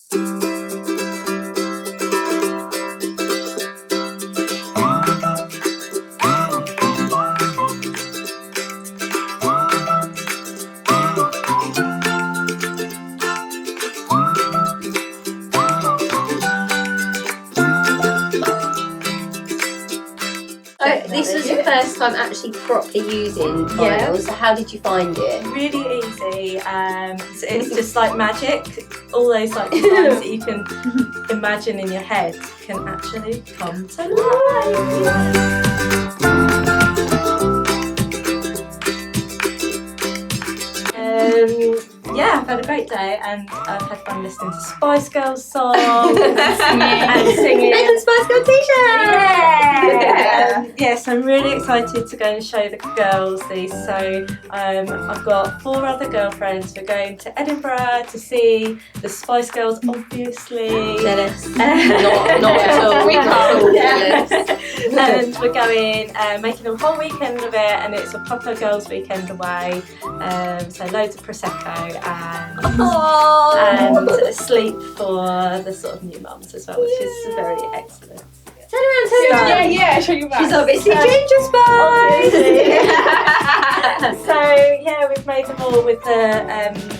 This was your first time actually properly using vinyl, so how did you find it? Really easy. It's just like magic. All those like designs that you can imagine in your head can actually come to life. Yeah, I've had a great day and I've had fun listening to Spice Girls songs and singing. Make a Spice Girl t-shirt! Yeah. Yes, I'm really excited to go and show the girls these. So I've got 4 other girlfriends. We're going to Edinburgh to see the Spice Girls, obviously. Jealous. Not at all. We can't jealous. And we're going, making a whole weekend of it, and it's a proper girls' weekend away. So loads of Prosecco and sleep for the sort of new mums as well, which is very excellent. Turn around. Yeah, show you back. She's obviously Ginger Spice. So yeah, we've made them all with the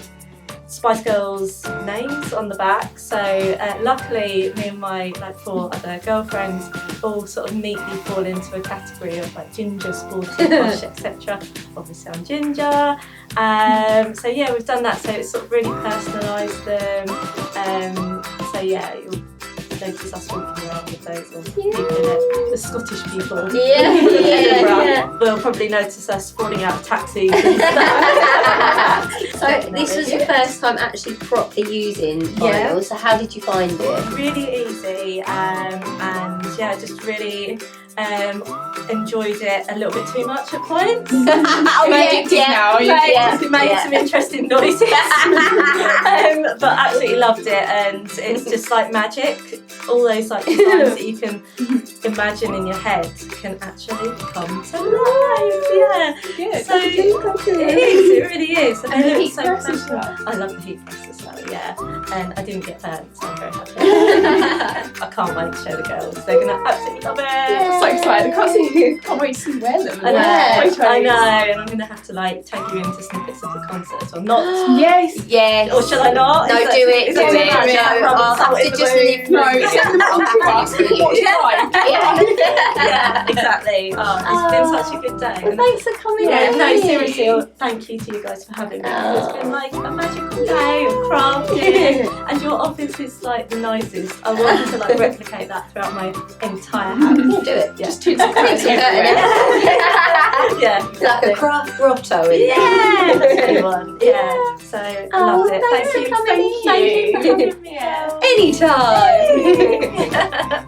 Spice Girls names on the back. So luckily, me and my 4 other girlfriends all sort of neatly fall into a category of like ginger, sporty, posh, etc. Obviously, I'm ginger. So yeah, we've done that. So it's sort of really personalised them. So yeah, you'll notice us walking around with those, or people in it. The Scottish people. Yeah. Will probably notice us falling out of taxis and stuff. So this was your first time actually properly using vinyl, so how did you find it? Really easy, and yeah, just really enjoyed it a little bit too much at points. Made some interesting noises, but absolutely loved it, and it's just like magic. All those like designs that you can imagine in your head can actually come to life. Yeah, so it really is. And it looks so professional. I love the heat press as well. Yeah, and I didn't get burnt, so I'm very happy. I can't wait to show the girls. They're gonna absolutely love it. I'm so excited. Can't wait to see wear them. I know, and I'm gonna have to like take you into snippets of the concert or not. Yes. Or shall I not? No, do it. Do it. I'll have to just leave. No, send them on to us. Yeah, exactly. It's been such a good day. Thanks for coming. Yeah, no, seriously, thank you to you guys for having me. It's been like a magical day of crafting, and your office is like the nicest. I want to like replicate that throughout my entire house. Do it. Yeah. Just toots and curtains everywhere. Yeah, It's like a craft grotto in there. yeah, that's what you want. Yeah, so loved it. Thanks for coming. Thank you for having me out. Anytime.